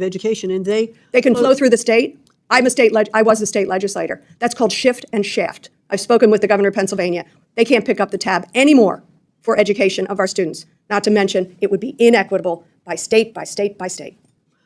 education, and they can flow through the state. I was a state legislator. That's called shift and shaft. I've spoken with the governor of Pennsylvania. They can't pick up the tab anymore for education of our students. Not to mention, it would be inequitable by state, by state, by state.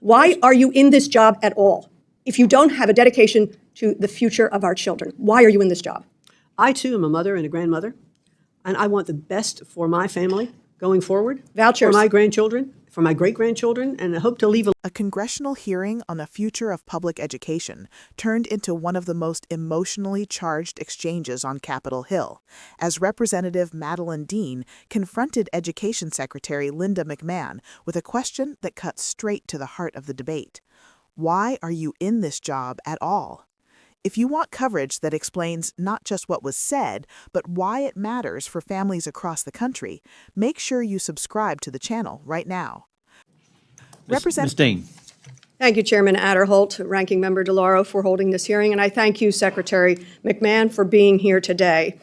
Why are you in this job at all? If you don't have a dedication to the future of our children, why are you in this job? I, too, am a mother and a grandmother, and I want the best for my family going forward. Vouchers. For my grandchildren, for my great-grandchildren, and I hope to leave a congressional hearing on the future of public education turned into one of the most emotionally charged exchanges on Capitol Hill, as Representative Madeleine Dean confronted Education Secretary Linda McMahon with a question that cut straight to the heart of the debate. Why are you in this job at all? If you want coverage that explains not just what was said, but why it matters for families across the country, make sure you subscribe to the channel right now. Ms. Dean. Thank you, Chairman Adderholt, Ranking Member DeLauro, for holding this hearing, and I thank you, Secretary McMahon, for being here today.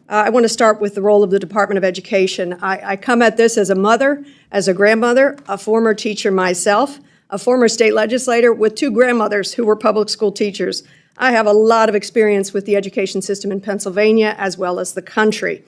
I want to start with the role of the Department of Education. I come at this as a mother, as a grandmother, a former teacher myself, a former state legislator with two grandmothers who were public school teachers. I have a lot of experience with the education system in Pennsylvania as well as the country.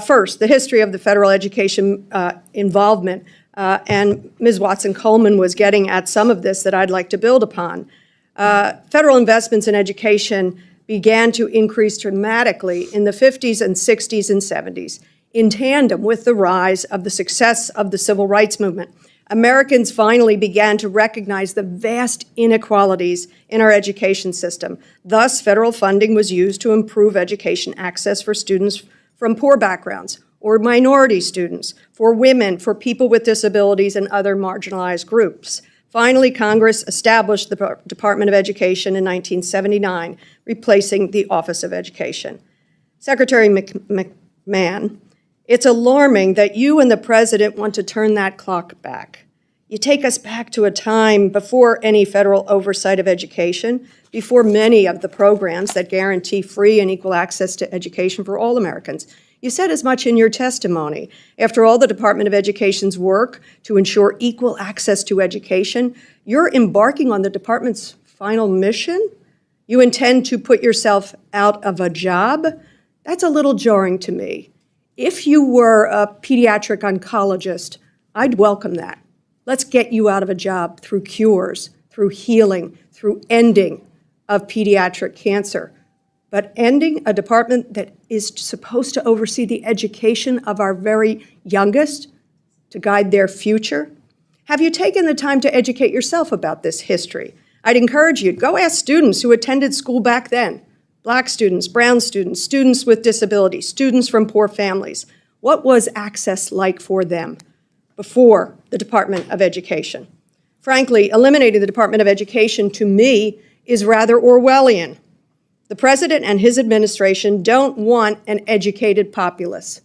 First, the history of the federal education involvement, and Ms. Watson-Coleman was getting at some of this that I'd like to build upon. Federal investments in education began to increase dramatically in the 50s and 60s and 70s, in tandem with the rise of the success of the civil rights movement. Americans finally began to recognize the vast inequalities in our education system. Thus, federal funding was used to improve education access for students from poor backgrounds or minority students, for women, for people with disabilities, and other marginalized groups. Finally, Congress established the Department of Education in 1979, replacing the Office of Education. Secretary McMahon, it's alarming that you and the President want to turn that clock back. You take us back to a time before any federal oversight of education, before many of the programs that guarantee free and equal access to education for all Americans. You said as much in your testimony. After all the Department of Education's work to ensure equal access to education, you're embarking on the department's final mission? You intend to put yourself out of a job? That's a little jarring to me. If you were a pediatric oncologist, I'd welcome that. Let's get you out of a job through cures, through healing, through ending of pediatric cancer. But ending a department that is supposed to oversee the education of our very youngest, to guide their future? Have you taken the time to educate yourself about this history? I'd encourage you to go ask students who attended school back then. Black students, brown students, students with disabilities, students from poor families. What was access like for them before the Department of Education? Frankly, eliminating the Department of Education, to me, is rather Orwellian. The President and his administration don't want an educated populace.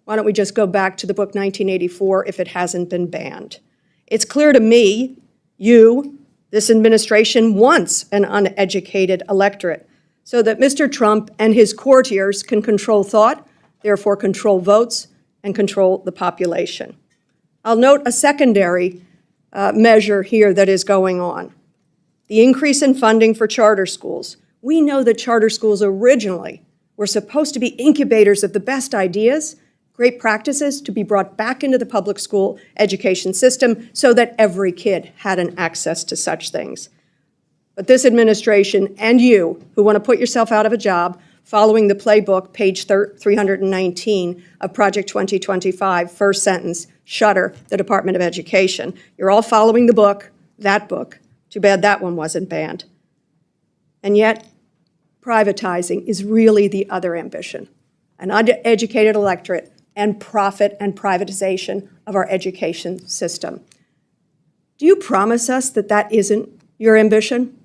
Why don't we just go back to the book 1984 if it hasn't been banned? It's clear to me, this administration wants an uneducated electorate, so that Mr. Trump and his courtiers can control thought, therefore control votes, and control the population. I'll note a secondary measure here that is going on. The increase in funding for charter schools. We know that charter schools originally were supposed to be incubators of the best ideas, great practices to be brought back into the public school education system so that every kid had an access to such things. But this administration and you, who want to put yourself out of a job, following the playbook, page 319 of Project 2025, first sentence, shutter the Department of Education. You're all following the book, that book. Too bad that one wasn't banned. And yet, privatizing is really the other ambition, an uneducated electorate and profit and privatization of our education system. Do you promise us that that isn't your ambition?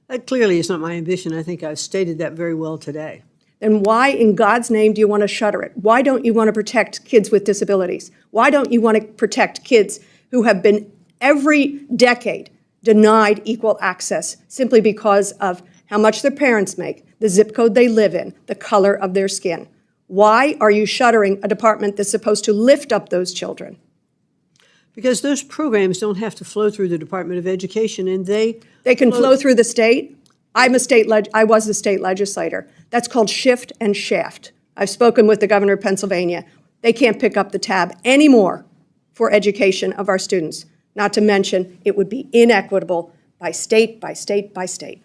That clearly is not my ambition. I think I've stated that very well today. Then why in God's name do you want to shutter it? Why don't you want to protect kids with disabilities? Why don't you want to protect kids who have been every decade denied equal access simply because of how much their parents make, the zip code they live in, the color of their skin? Why are you shuttering a department that's supposed to lift up those children? Because those programs don't have to flow through the Department of Education, and They can flow through the state. I was a state legislator. That's called shift and shaft. I've spoken with the governor of Pennsylvania. They can't pick up the tab anymore for education of our students. Not to mention, it would be inequitable by state, by state, by state.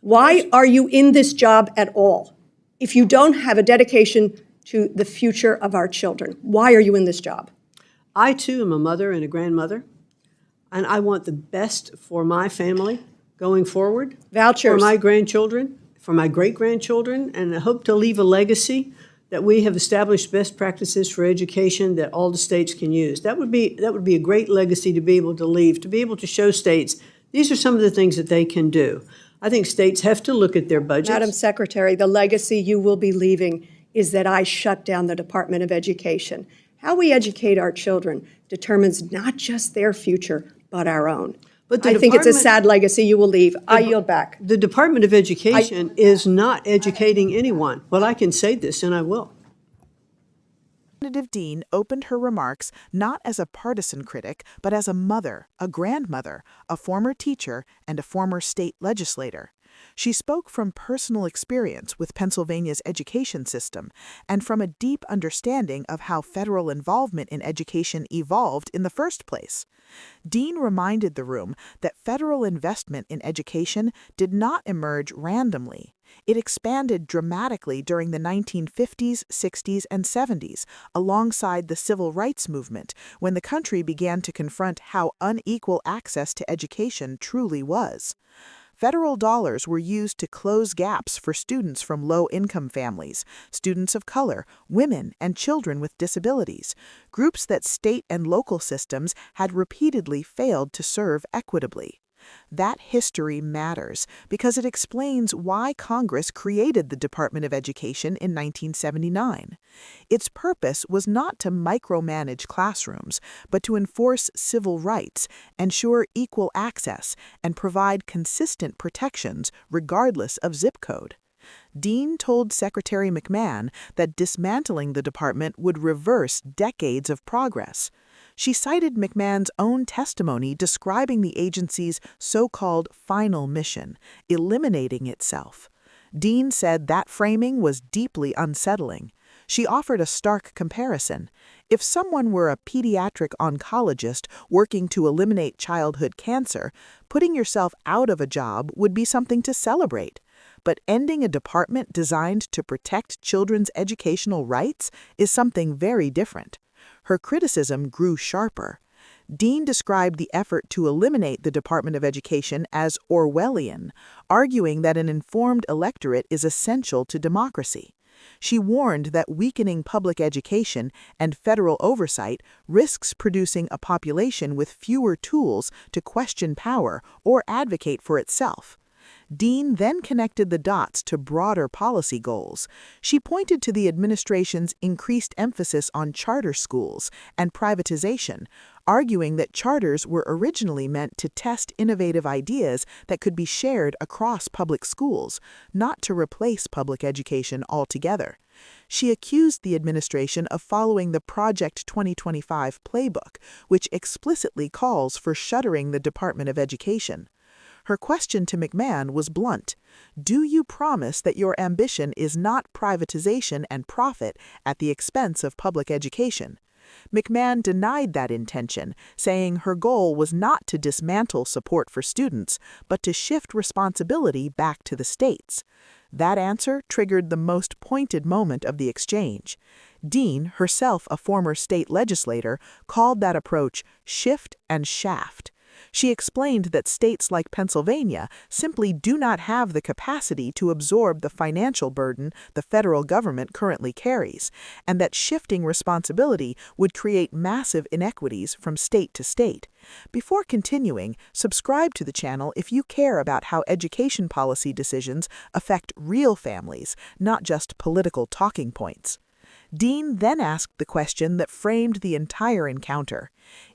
Why are you in this job at all? If you don't have a dedication to the future of our children, why are you in this job? I, too, am a mother and a grandmother, and I want the best for my family going forward. Vouchers. For my grandchildren, for my great-grandchildren, and I hope to leave a legacy that we have established best practices for education that all the states can use. That would be a great legacy to be able to leave, to be able to show states these are some of the things that they can do. I think states have to look at their budgets. Madam Secretary, the legacy you will be leaving is that I shut down the Department of Education. How we educate our children determines not just their future, but our own. But I think it's a sad legacy you will leave. I yield back. The Department of Education is not educating anyone. Well, I can say this, and I will. Representative Dean opened her remarks not as a partisan critic, but as a mother, a grandmother, a former teacher, and a former state legislator. She spoke from personal experience with Pennsylvania's education system and from a deep understanding of how federal involvement in education evolved in the first place. Dean reminded the room that federal investment in education did not emerge randomly. It expanded dramatically during the 1950s, 60s, and 70s, alongside the civil rights movement, when the country began to confront how unequal access to education truly was. Federal dollars were used to close gaps for students from low-income families, students of color, women, and children with disabilities, groups that state and local systems had repeatedly failed to serve equitably. That history matters because it explains why Congress created the Department of Education in 1979. Its purpose was not to micromanage classrooms, but to enforce civil rights, ensure equal access, and provide consistent protections regardless of zip code. Dean told Secretary McMahon that dismantling the department would reverse decades of progress. She cited McMahon's own testimony describing the agency's so-called final mission, eliminating itself. Dean said that framing was deeply unsettling. She offered a stark comparison. If someone were a pediatric oncologist working to eliminate childhood cancer, putting yourself out of a job would be something to celebrate. But ending a department designed to protect children's educational rights is something very different. Her criticism grew sharper. Dean described the effort to eliminate the Department of Education as Orwellian, arguing that an informed electorate is essential to democracy. She warned that weakening public education and federal oversight risks producing a population with fewer tools to question power or advocate for itself. Dean then connected the dots to broader policy goals. She pointed to the administration's increased emphasis on charter schools and privatization, arguing that charters were originally meant to test innovative ideas that could be shared across public schools, not to replace public education altogether. She accused the administration of following the Project 2025 playbook, which explicitly calls for shuttering the Department of Education. Her question to McMahon was blunt. Do you promise that your ambition is not privatization and profit at the expense of public education? McMahon denied that intention, saying her goal was not to dismantle support for students, but to shift responsibility back to the states. That answer triggered the most pointed moment of the exchange. Dean, herself a former state legislator, called that approach shift and shaft. She explained that states like Pennsylvania simply do not have the capacity to absorb the financial burden the federal government currently carries, and that shifting responsibility would create massive inequities from state to state. Before continuing, subscribe to the channel if you care about how education policy decisions affect real families, not just political talking points. Dean then asked the question that framed the entire encounter.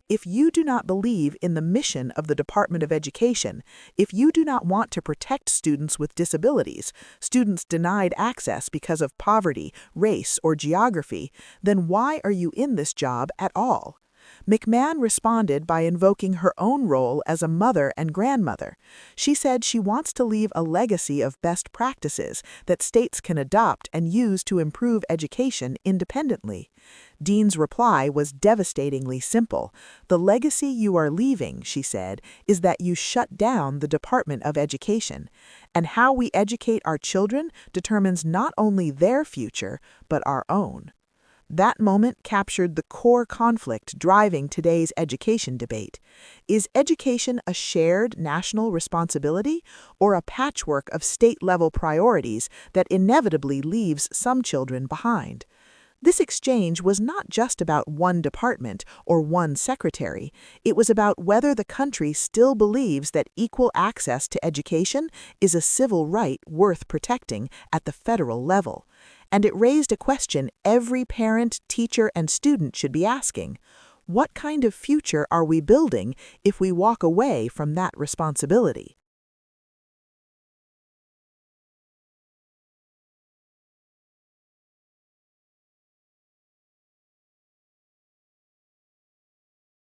If you do not believe in the mission of the Department of Education, if you do not want to protect students with disabilities, students denied access because of poverty, race, or geography, then why are you in this job at all? McMahon responded by invoking her own role as a mother and grandmother. She said she wants to leave a legacy of best practices that states can adopt and use to improve education independently. Dean's reply was devastatingly simple. "The legacy you are leaving," she said, "is that you shut down the Department of Education. And how we educate our children determines not only their future, but our own." That moment captured the core conflict driving today's education debate. Is education a shared national responsibility or a patchwork of state-level priorities that inevitably leaves some children behind? This exchange was not just about one department or one secretary. It was about whether the country still believes that equal access to education is a civil right worth protecting at the federal level. And it raised a question every parent, teacher, and student should be asking. What kind of future are we building if we walk away from that responsibility?